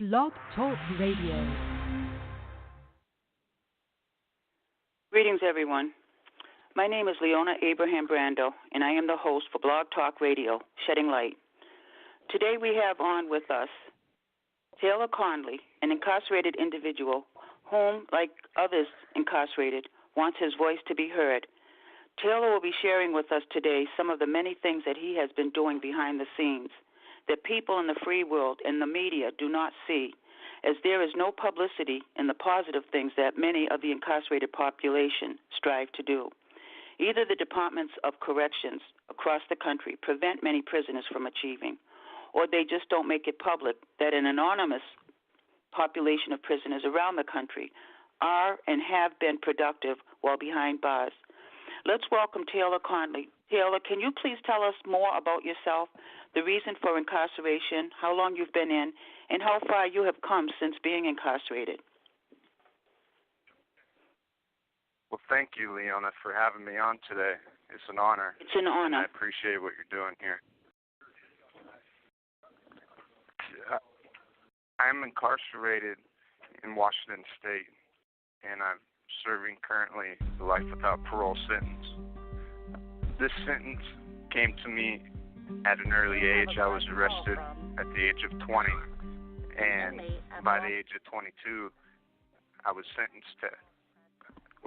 Blog Talk Radio. Greetings, everyone. My name is Leonna Brandao, and I am the host for Blog Talk Radio, Shedding Light. Today we have on with us Taylor Conley, an incarcerated individual whom, like others incarcerated, wants his voice to be heard. Taylor will be sharing with us today some of the many things that he has been doing behind the scenes that people in the free world and the media do not see, as there is no publicity in the positive things that many of the incarcerated population strive to do. Either the departments of corrections across the country prevent many prisoners from achieving, or they just don't make it public that an anonymous population of prisoners around the country are and have been productive while behind bars. Let's welcome Taylor Conley. Taylor, can you please tell us more about yourself, the reason for incarceration, how long you've been in, and how far you have come since being incarcerated? Well, thank you, Leonna, for having me on today. It's an honor. It's an honor. And I appreciate what you're doing here. I'm incarcerated in Washington State, and I'm serving currently the life without parole sentence. This sentence came to me at an early age. I was arrested at the age of 20, and by the age of 22, I was sentenced to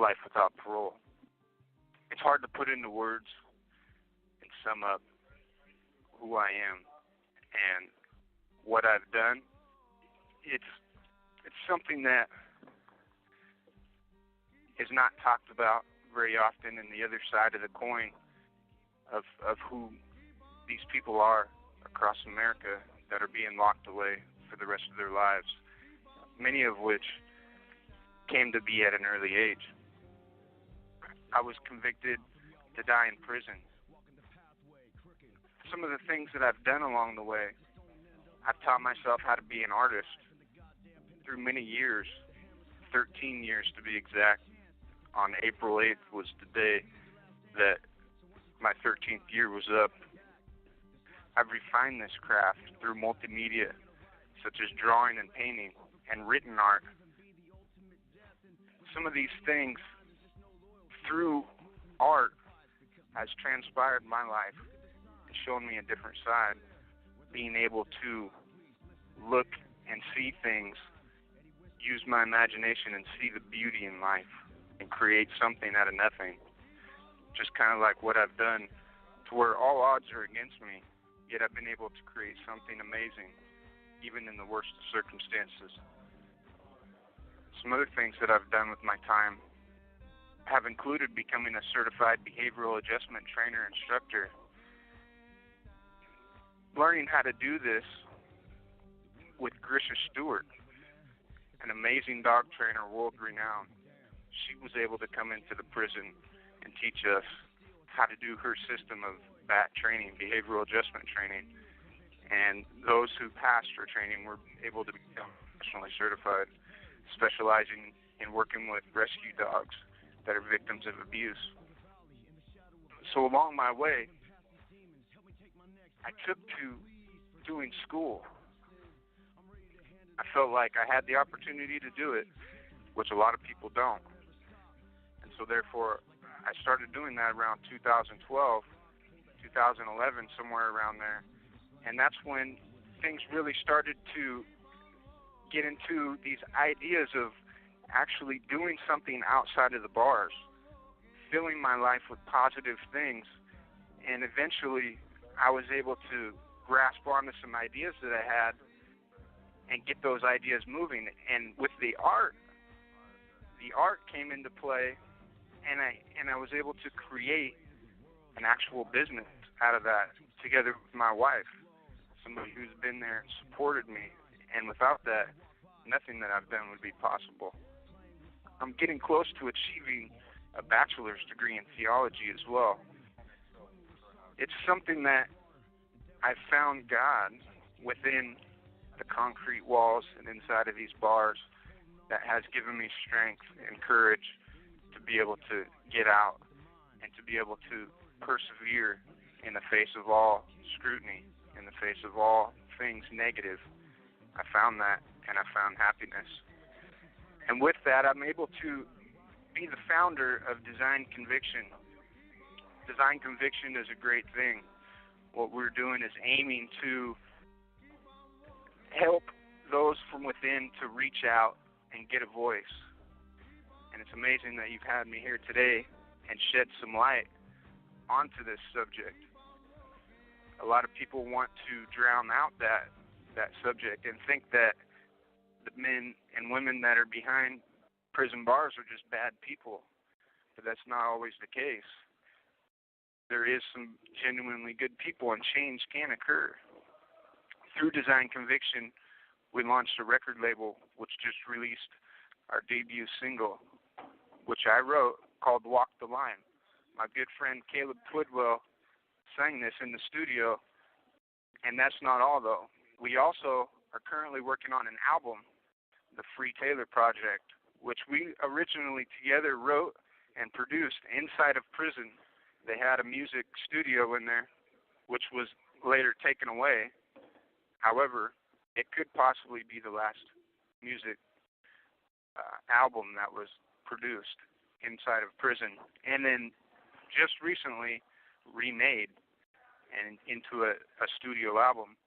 life without parole. It's hard to put into words and sum up who I am and what I've done. It's something that is not talked about very often, and the other side of the coin of who these people are across America that are being locked away for the rest of their lives, many of which came to be at an early age. I was convicted to die in prison. Some of the things that I've done along the way, I've taught myself how to be an artist through many years, 13 years to be exact. On April 8th was the day that my 13th year was up. I've refined this craft through multimedia, such as drawing and painting and written art. Some of these things, through art, has transpired in my life and shown me a different side, being able to look and see things, use my imagination and see the beauty in life and create something out of nothing. Just kind of like what I've done, to where all odds are against me, yet I've been able to create something amazing, even in the worst of circumstances. Some other things that I've done with my time have included becoming a certified behavioral adjustment trainer instructor. Learning how to do this with Grisha Stewart, an amazing dog trainer, world-renowned. She was able to come into the prison and teach us how to do her system of BAT training, behavioral adjustment training. And those who passed her training were able to become professionally certified, specializing in working with rescue dogs that are victims of abuse. So along my way, I took to doing school. I felt like I had the opportunity to do it, which a lot of people don't. And so therefore, I started doing that around 2012, 2011, somewhere around there. And that's when things really started to get into these ideas of actually doing something outside of the bars, filling my life with positive things. And eventually, I was able to grasp onto some ideas that I had and get those ideas moving. And with the art came into play, and I was able to create an actual business out of that together with my wife, somebody who's been there and supported me. And without that, nothing that I've done would be possible. I'm getting close to achieving a bachelor's degree in theology as well. It's something that I've found God within the concrete walls and inside of these bars that has given me strength and courage to be able to get out and to be able to persevere in the face of all scrutiny, in the face of all things negative. I found that, and I found happiness. And with that, I'm able to be the founder of Design Conviction. Design Conviction is a great thing. What we're doing is aiming to help those from within to reach out and get a voice. And it's amazing that you've had me here today and shed some light onto this subject. A lot of people want to drown out that subject and think that the men and women that are behind prison bars are just bad people, but that's not always the case. There is some genuinely good people, and change can occur. Through Design Conviction, we launched a record label which just released our debut single, which I wrote, called Walk the Line. My good friend Caleb Twidwell sang this in the studio, and that's not all, though. We also are currently working on an album, the Free Taylor Project, which we originally together wrote and produced inside of prison. They had a music studio in there, which was later taken away. However, it could possibly be the last music album that was produced inside of prison, and then just recently remade and into a studio album.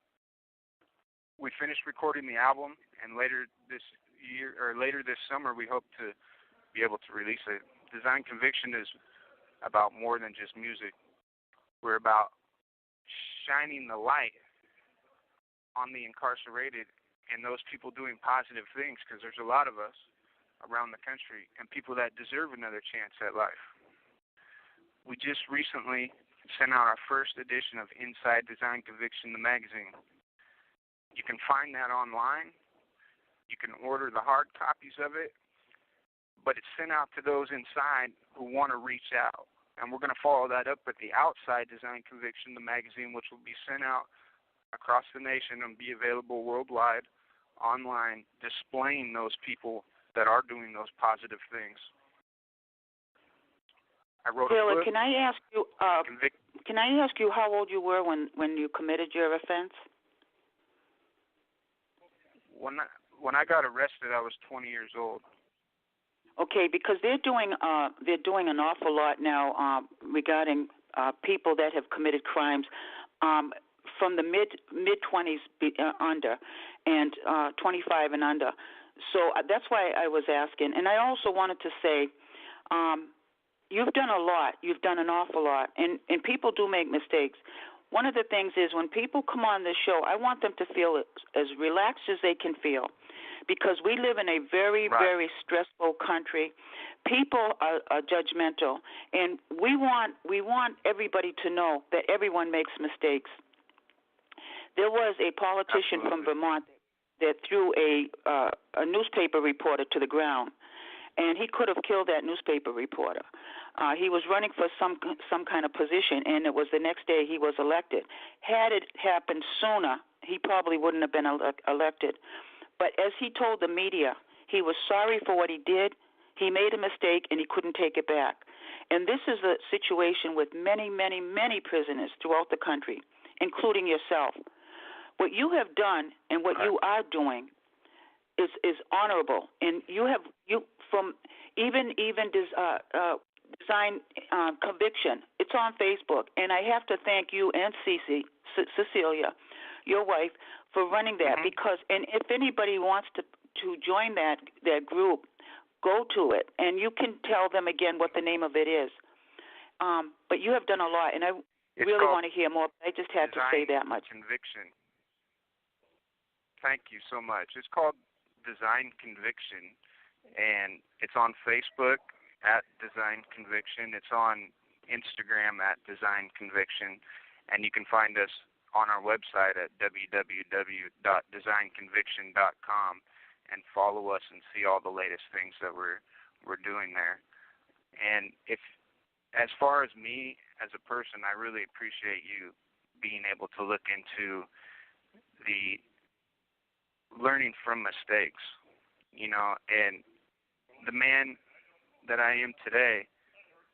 We finished recording the album, and later this summer, we hope to be able to release it. Design Conviction is about more than just music. We're about shining the light on the incarcerated and those people doing positive things, because there's a lot of us around the country and people that deserve another chance at life. We just recently sent out our first edition of Inside Design Conviction, the magazine. You can find that online. You can order the hard copies of it, but it's sent out to those inside who want to reach out. And we're going to follow that up with the Outside Design Conviction, the magazine, which will be sent out across the nation and be available worldwide online, displaying those people that are doing those positive things. I wrote Taylor, a book. can I ask you how old you were when you committed your offense? When I got arrested, I was 20 years old. Okay, because they're doing an awful lot now regarding people that have committed crimes from the mid 20s under and 25 and under. So that's why I was asking. And I also wanted to say, you've done a lot. You've done an awful lot, and people do make mistakes. One of the things is when people come on this show, I want them to feel as relaxed as they can feel, because we live in a very, very stressful country. People are judgmental, and we want everybody to know that everyone makes mistakes. There was a politician from Vermont that threw a newspaper reporter to the ground, and he could have killed that newspaper reporter. He was running for some kind of position, and it was the next day he was elected. Had it happened sooner, he probably wouldn't have been elected. But as he told the media, he was sorry for what he did. He made a mistake, and he couldn't take it back. And this is a situation with many, many, many prisoners throughout the country, including yourself. What you have done and what you are doing is honorable, and you from even Design Conviction. It's on Facebook, and I have to thank you and Cecilia, your wife, for running that. Because, and if anybody wants to join that group, go to it, and you can tell them again what the name of it is. But you have done a lot, and I really want to hear more. I just had to say that much. Conviction. Thank you so much. It's called Design Conviction, and it's on Facebook at Design Conviction. It's on Instagram at Design Conviction, and you can find us on our website at www.designconviction.com and follow us and see all the latest things that we're doing there. And as far as me as a person, I really appreciate you being able to look into the learning from mistakes, and the man that I am today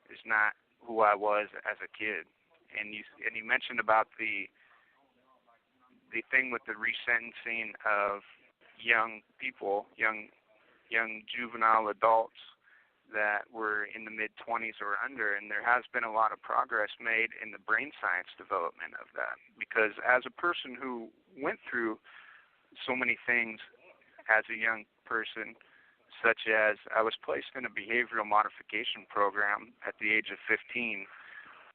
is not who I was as a kid. And you mentioned about the thing with the resentencing of young people, young juvenile adults that were in the mid-20s or under, and there has been a lot of progress made in the brain science development of that. Because as a person who went through so many things as a young person, such as I was placed in a behavioral modification program at the age of 15,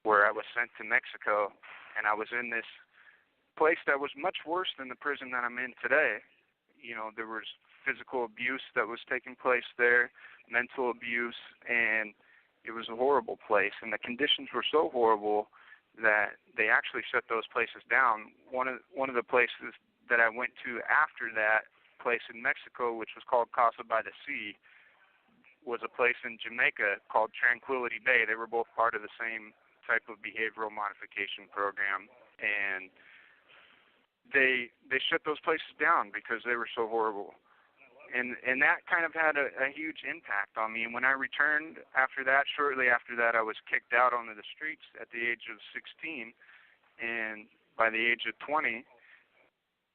where I was sent to Mexico, and I was in this place that was much worse than the prison that I'm in today. You know, there was physical abuse that was taking place there, mental abuse, and it was a horrible place. And the conditions were so horrible that they actually shut those places down. One of the places that I went to after that place in Mexico, which was called Casa by the Sea, was a place in Jamaica called Tranquility Bay. They were both part of the same type of behavioral modification program, and they shut those places down because they were so horrible. And that kind of had a huge impact on me. And when I returned after that, shortly after that, I was kicked out onto the streets at the age of 16. And by the age of 20,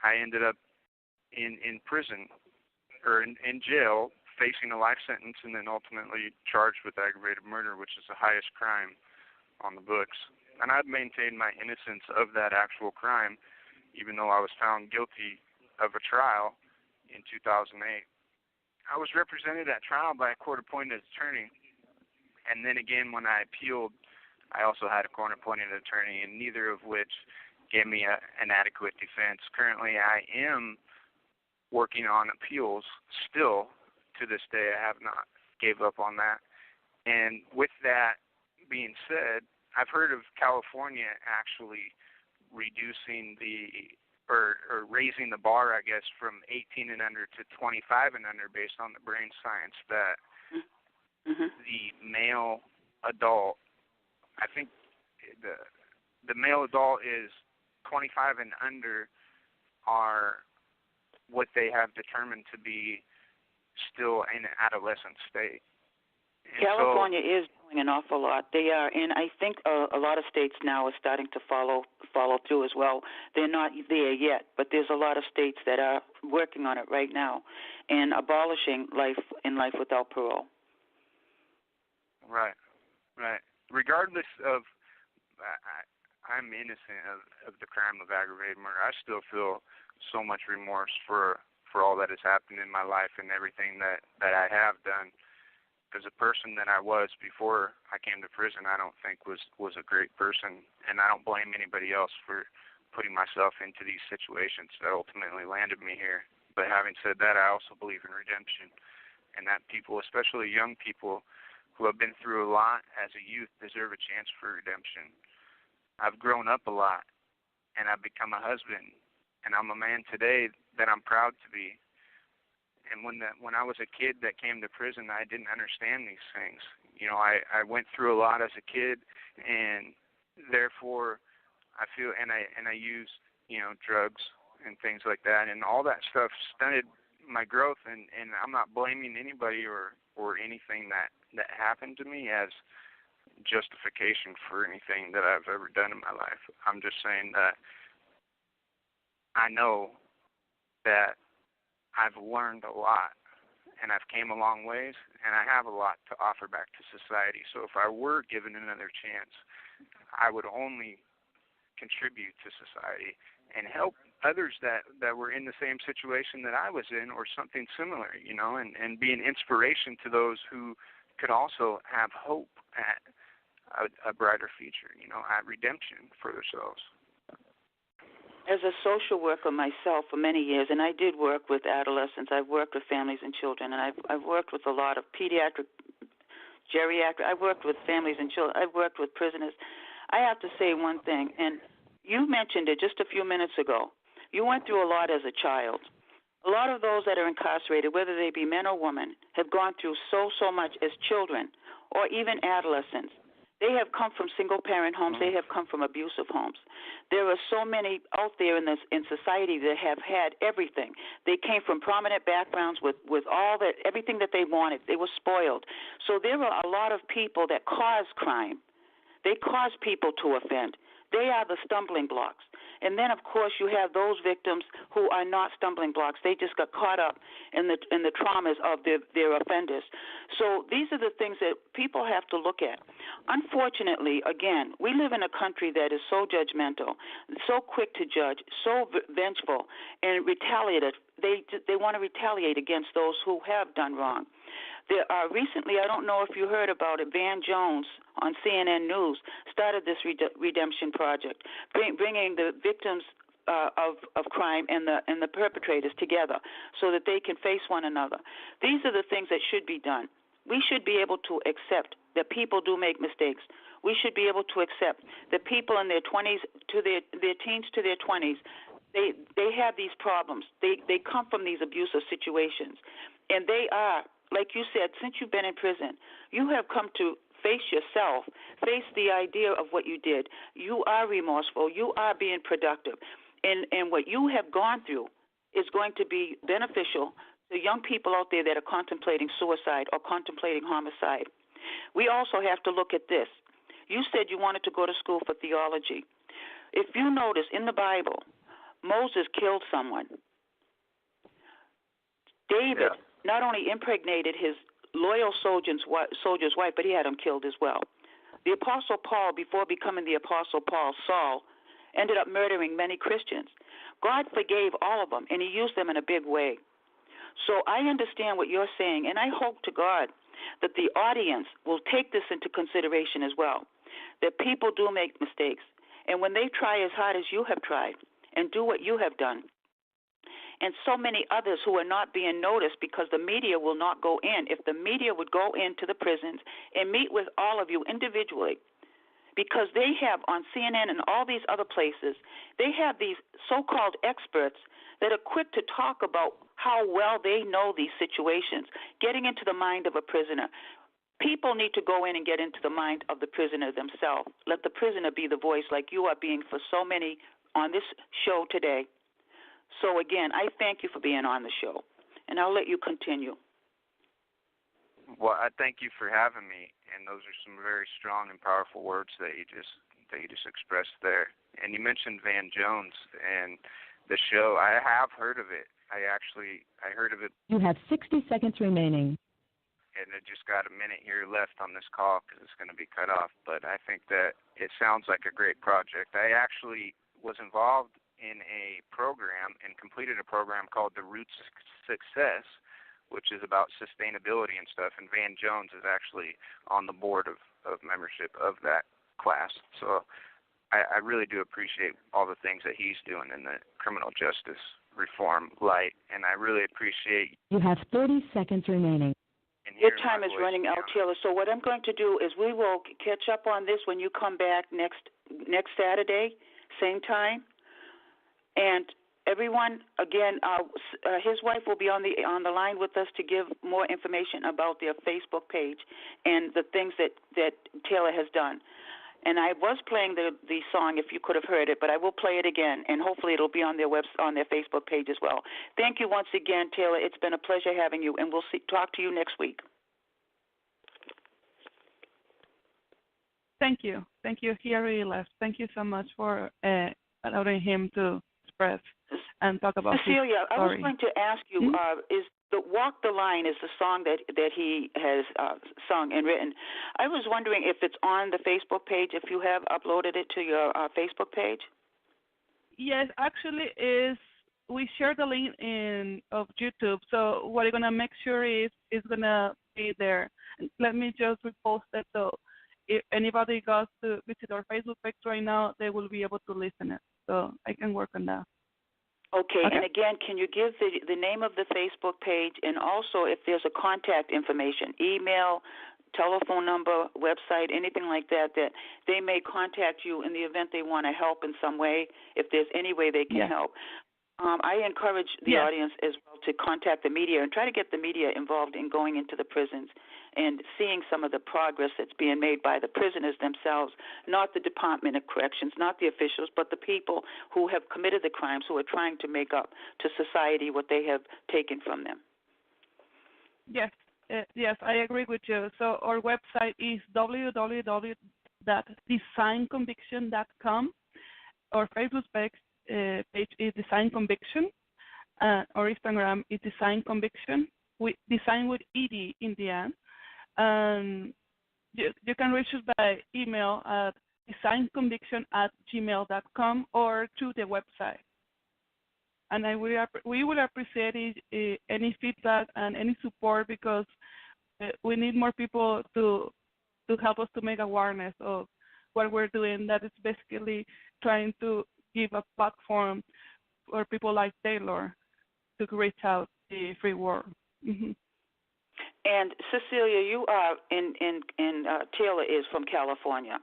I ended up in prison, or in jail, facing a life sentence, and then ultimately charged with aggravated murder, which is the highest crime on the books. And I've maintained my innocence of that actual crime, even though I was found guilty of a trial in 2008. I was represented at trial by a court-appointed attorney, and then again when I appealed, I also had a court-appointed attorney, and neither of which gave me an adequate defense. Currently, I am working on appeals still to this day. I have not gave up on that. And with that being said, I've heard of California actually reducing or raising the bar, I guess, from 18 and under to 25 and under based on the brain science that the male adult, I think the male adult is 25 and under are what they have determined to be still in an adolescent state. And California is doing an awful lot. They are, and I think a lot of states now are starting to follow through as well. They're not there yet, but there's a lot of states that are working on it right now and abolishing life without parole. Right. Regardless of, I'm innocent of the crime of aggravated murder. I still feel so much remorse for all that has happened in my life and everything that I have done. Because the person that I was before I came to prison, I don't think was a great person, and I don't blame anybody else for putting myself into these situations that ultimately landed me here. But having said that, I also believe in redemption, and that people, especially young people who have been through a lot as a youth, deserve a chance for redemption. I've grown up a lot, and I've become a husband, and I'm a man today that I'm proud to be. And when I was a kid that came to prison, I didn't understand these things. You know, I went through a lot as a kid, and therefore I feel, and I used, you know, drugs and things like that, and all that stuff stunted my growth. And I'm not blaming anybody or anything that happened to me as justification for anything that I've ever done in my life. I'm just saying that I know that I've learned a lot, and I've came a long ways, and I have a lot to offer back to society. So if I were given another chance, I would only contribute to society and help others that were in the same situation that I was in or something similar, you know, and be an inspiration to those who could also have hope at a brighter future, you know, at redemption for themselves. As a social worker myself for many years, and I did work with adolescents, I've worked with families and children, and I've worked with a lot of pediatric, geriatric, I've worked with families and children, I've worked with prisoners. I have to say one thing, and you mentioned it just a few minutes ago. You went through a lot as a child. A lot of those that are incarcerated, whether they be men or women, have gone through so much as children or even adolescents. They have come from single-parent homes. They have come from abusive homes. There are so many out there in society that have had everything. They came from prominent backgrounds with all that, everything that they wanted. They were spoiled. So there are a lot of people that cause crime. They cause people to offend. They are the stumbling blocks. And then, of course, you have those victims who are not stumbling blocks. They just got caught up in the traumas of their offenders. So these are the things that people have to look at. Unfortunately, again, we live in a country that is so judgmental, so quick to judge, so vengeful, and retaliative. They want to retaliate against those who have done wrong. There are recently, I don't know if you heard about it, Van Jones on CNN News started this redemption project, bringing the victims of crime and the perpetrators together so that they can face one another. These are the things that should be done. We should be able to accept that people do make mistakes. We should be able to accept that people in their 20s to their teens to their 20s, they have these problems. They come from these abusive situations, and they are, like you said, since you've been in prison, you have come to face yourself, face the idea of what you did. You are remorseful. You are being productive. And what you have gone through is going to be beneficial to young people out there that are contemplating suicide or contemplating homicide. We also have to look at this. You said you wanted to go to school for theology. If you notice in the Bible, Moses killed someone. David not only impregnated his loyal soldier's wife, but he had him killed as well. The Apostle Paul, before becoming the Apostle Paul, Saul, ended up murdering many Christians. God forgave all of them, and he used them in a big way. So I understand what you're saying, and I hope to God that the audience will take this into consideration as well, that people do make mistakes. And when they try as hard as you have tried and do what you have done, and so many others who are not being noticed because the media will not go in. If the media would go into the prisons and meet with all of you individually, because they have on CNN and all these other places, they have these so-called experts that are quick to talk about how well they know these situations, getting into the mind of a prisoner. People need to go in and get into the mind of the prisoner themselves. Let the prisoner be the voice like you are being for so many on this show today. So, again, I thank you for being on the show, and I'll let you continue. Well, I thank you for having me, and those are some very strong and powerful words that you just expressed there. And you mentioned Van Jones and the show. I have heard of it. I heard of it. You have 60 seconds remaining. And I just got a minute here left on this call because it's going to be cut off. But I think that it sounds like a great project. I actually was involved in a program and completed a program called the Roots of Success, which is about sustainability and stuff, and Van Jones is actually on the board of membership of that class. So I really do appreciate all the things that he's doing in the criminal justice reform light, and I really appreciate... You have 30 seconds remaining. Your time is running out, Taylor. So what I'm going to do is we will catch up on this when you come back next Saturday, same time. And everyone, again, his wife will be on the line with us to give more information about their Facebook page and the things that Taylor has done. And I was playing the song, if you could have heard it, but I will play it again, and hopefully it'll be on their Facebook page as well. Thank you once again, Taylor. It's been a pleasure having you, and we'll talk to you next week. Thank you. He already left. Thank you so much for allowing him to express and talk about Cecilia, his story. I was going to ask you, is the Walk the Line is the song that he has sung and written. I was wondering if it's on the Facebook page, if you have uploaded it to your Facebook page? Yes, actually we share the link of YouTube, so what I'm going to make sure is going to be there. Let me just repost it, so if anybody goes to visit our Facebook page right now, they will be able to listen it. So I can work on that. Okay, and again, can you give the name of the Facebook page, and also if there's a contact information, email, telephone number, website, anything like that they may contact you in the event they want to help in some way, if there's any way they can help. I encourage the audience as well to contact the media and try to get the media involved in going into the prisons and seeing some of the progress that's being made by the prisoners themselves, not the Department of Corrections, not the officials, but the people who have committed the crimes, who are trying to make up to society what they have taken from them. Yes, I agree with you. So our website is www.designconviction.com. Our Facebook page page is Design Conviction. Our Instagram is Design Conviction, with design with ED in the end. You can reach us by email at designconviction@gmail.com or through the website. And we would appreciate any feedback and any support, because we need more people to help us to make awareness of what we're doing. That is basically trying to give a platform for people like Taylor to reach out to the free world. Mm-hmm. And Cecilia, you are in Taylor is from California.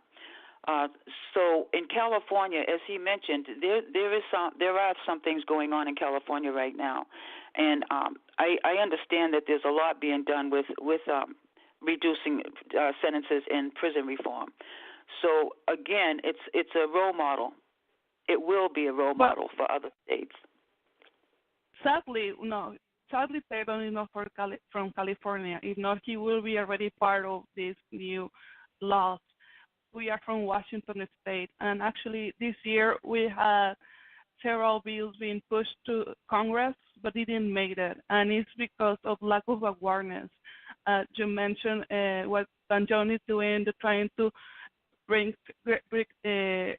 So in California, as he mentioned, there are some things going on in California right now, and I understand that there's a lot being done with reducing sentences in prison reform. So again, it's a role model. It will be a role model for other states. Sadly, no. Sadly, Taylor is not from California. If not, he will be already part of these new laws. We are from Washington State, and actually this year we had several bills being pushed to Congress, but it didn't make it, and it's because of lack of awareness. You mentioned what San John is doing, trying to break the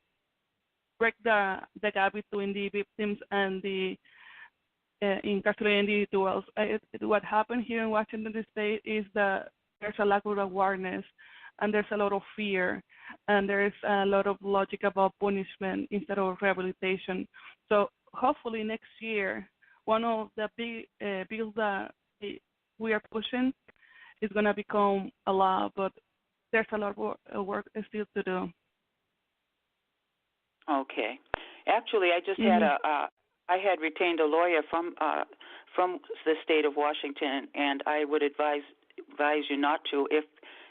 gap between the victims and the incarcerated individuals. What happened here in Washington State is that there's a lack of awareness, and there's a lot of fear, and there's a lot of logic about punishment instead of rehabilitation. So hopefully next year, one of the big bills that we are pushing is going to become a law, but there's a lot of work still to do. Okay. Actually, I just had I had retained a lawyer from the state of Washington, and I would advise you not to. If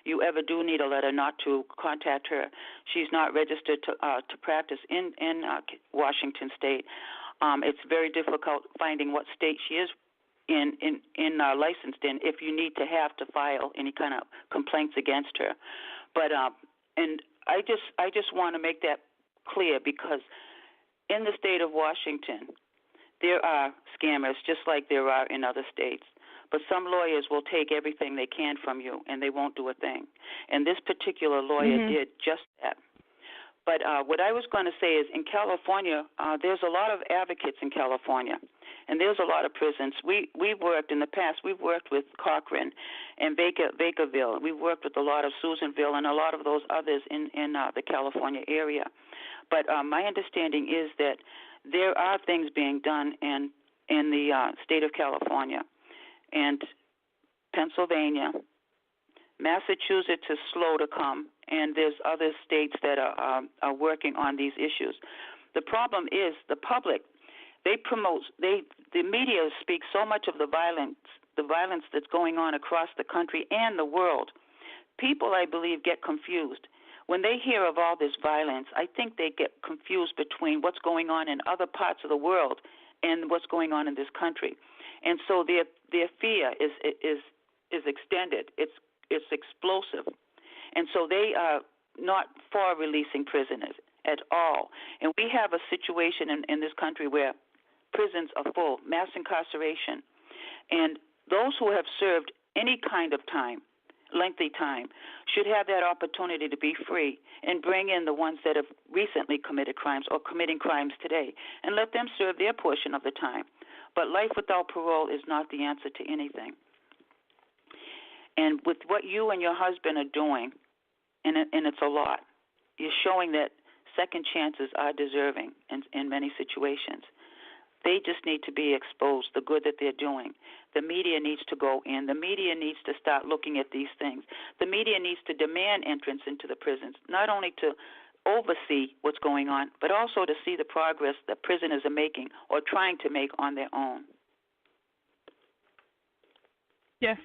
you ever do need a letter, not to contact her. She's not registered to practice in Washington State. It's very difficult finding what state she is in licensed in if you need to have to file any kind of complaints against her. But and I just want to make that clear, because in the state of Washington there are scammers just like there are in other states. But some lawyers will take everything they can from you, and they won't do a thing. And this particular lawyer did just that. But what I was going to say is, in California, there's a lot of advocates in California, and there's a lot of prisons. We've worked in the past. We've worked with Cochran and Bakerville. We've worked with a lot of Susanville and a lot of those others in the California area. But my understanding is that there are things being done in the state of California. And Pennsylvania, Massachusetts is slow to come, and there's other states that are working on these issues. The problem is the public. The media speaks so much of the violence that's going on across the country and the world. People, I believe, get confused. When they hear of all this violence, I think they get confused between what's going on in other parts of the world and what's going on in this country. And so their fear is extended. It's explosive, and so they are not for releasing prisoners at all. And we have a situation in this country where prisons are full, mass incarceration, and those who have served any kind of time, lengthy time, should have that opportunity to be free and bring in the ones that have recently committed crimes or committing crimes today, and let them serve their portion of the time. But life without parole is not the answer to anything. And with what you and your husband are doing, and it's a lot, you're showing that second chances are deserving in many situations. They just need to be exposed, the good that they're doing. The media needs to go in. The media needs to start looking at these things. The media needs to demand entrance into the prisons, not only to oversee what's going on, but also to see the progress that prisoners are making or trying to make on their own. Yes,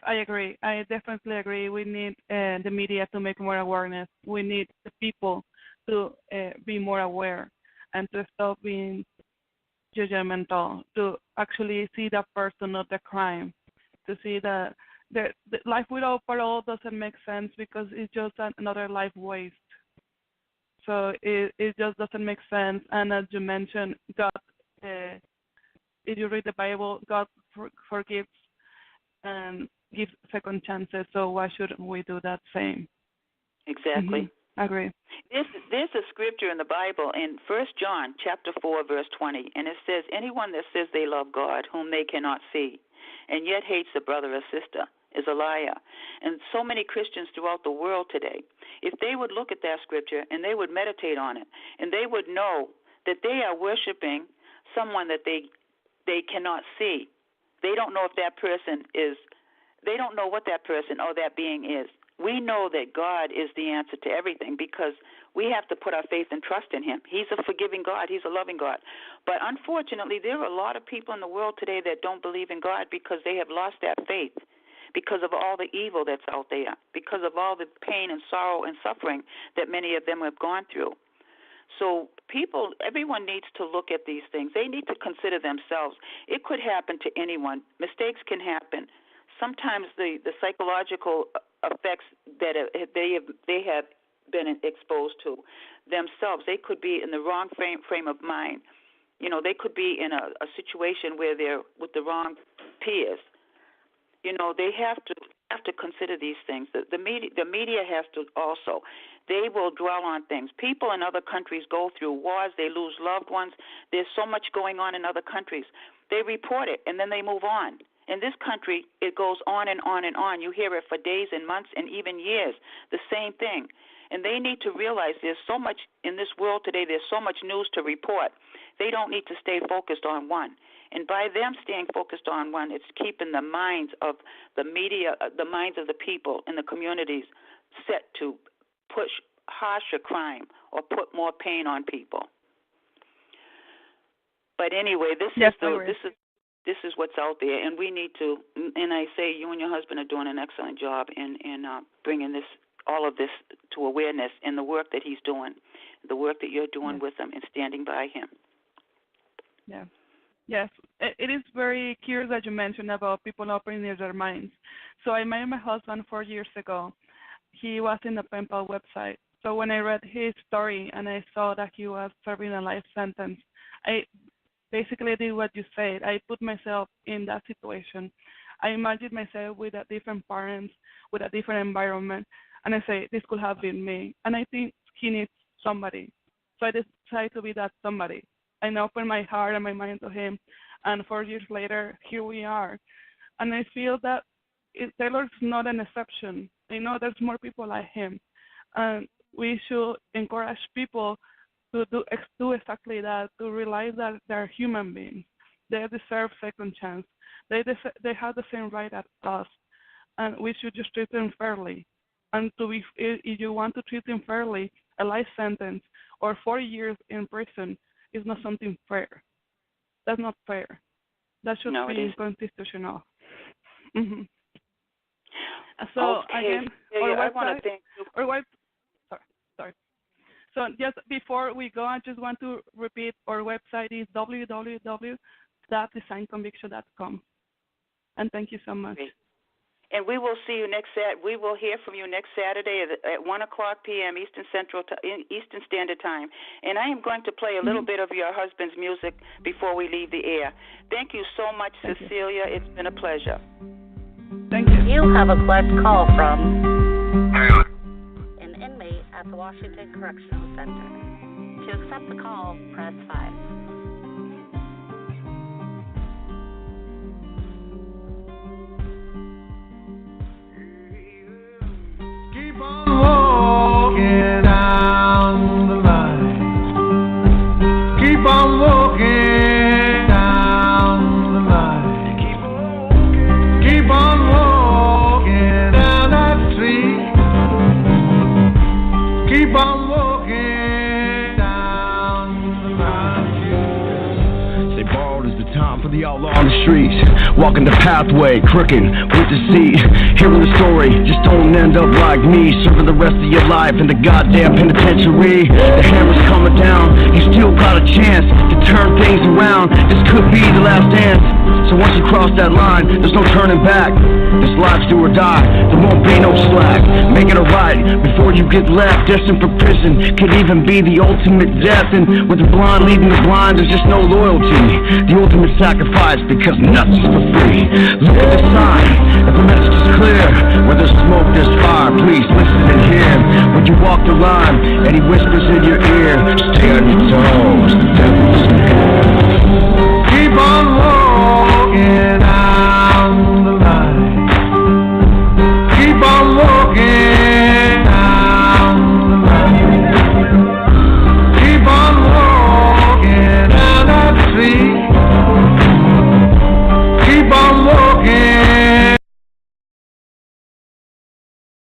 I agree. I definitely agree. We need the media to make more awareness. We need the people to be more aware and to stop being judgmental, to actually see the person, not the crime, to see that the life without parole doesn't make sense because it's just another life waste. So it just doesn't make sense. And as you mentioned, God, if you read the Bible, God forgives and gives second chances. So why shouldn't we do that same? Exactly. Mm-hmm. I agree. There's a scripture in the Bible in 1 John chapter 4, verse 20, and it says, anyone that says they love God, whom they cannot see, and yet hates a brother or sister, is a liar. And so many Christians throughout the world today, if they would look at that scripture and they would meditate on it, and they would know that they are worshiping someone that they cannot see. They don't know if that person is, they don't know what that person or that being is. We know that God is the answer to everything because we have to put our faith and trust in him. He's a forgiving God. He's a loving God. But unfortunately, there are a lot of people in the world today that don't believe in God because they have lost that faith, because of all the evil that's out there, because of all the pain and sorrow and suffering that many of them have gone through. So everyone needs to look at these things. They need to consider themselves. It could happen to anyone. Mistakes can happen. Sometimes the psychological effects that they have been exposed to themselves, they could be in the wrong frame of mind. You know, they could be in a situation where they're with the wrong peers. You know, they have to consider these things. The media has to also. They will dwell on things. People in other countries go through wars. They lose loved ones. There's so much going on in other countries. They report it, and then they move on. In this country, it goes on and on and on. You hear it for days and months and even years, the same thing. And they need to realize there's so much in this world today, there's so much news to report. They don't need to stay focused on one. And by them staying focused on one, it's keeping the minds of the media, the minds of the people in the communities set to push harsher crime or put more pain on people. But anyway, this is what's out there, and we need to. And I say, you and your husband are doing an excellent job in bringing all of this to awareness in the work that he's doing, the work that you're doing with him, and standing by him. Yeah. Yes, it is very curious that you mentioned about people opening their minds. So I met my husband 4 years ago. He was in the pen pal website. So when I read his story and I saw that he was serving a life sentence, I basically did what you said. I put myself in that situation. I imagined myself with a different parents, with a different environment, and I say, this could have been me. And I think he needs somebody. So I decided to be that somebody. And open my heart and my mind to him. And 4 years later, here we are. And I feel that Taylor's not an exception. I know there's more people like him. And we should encourage people to do exactly that, to realize that they're human beings. They deserve second chance. They have the same right as us. And we should just treat them fairly. And if you want to treat them fairly, a life sentence or 4 years in prison is not something fair. That's not fair. That should be unconstitutional. Mm-hmm. So okay. again, I want to thank you. Sorry. So just before we go, I just want to repeat our website is www.designconviction.com. And thank you so much. Great. And we will see you we will hear from you next Saturday at 1 o'clock p.m. Eastern Standard Time. And I am going to play a little bit of your husband's music before we leave the air. Thank you so much, Cecilia. It's been a pleasure. Thank you. You have a collect call from an inmate at the Washington Correctional Center. To accept the call, press 5. Keep on walking down the line. Keep on walking down the line. Keep on walking down that street. Keep on walking down the line. Say borrowed is the time for the outlaw on the streets. Walking the pathway, crooked with deceit. Hearing the story, just don't end up like me. Serving the rest of your life in the goddamn penitentiary. The hammer's coming down, you still got a chance to turn things around. This could be the last dance. So once you cross that line, there's no turning back. This life's do or die, there won't be no slack. Make it a right before you get left. Destined for prison could even be the ultimate death. And with the blind leading the blind, there's just no loyalty. The ultimate sacrifice, because nothing's for free. Look at the sign, if the message is clear. Where there's smoke, there's fire. Please listen and hear. When you walk the line and he whispers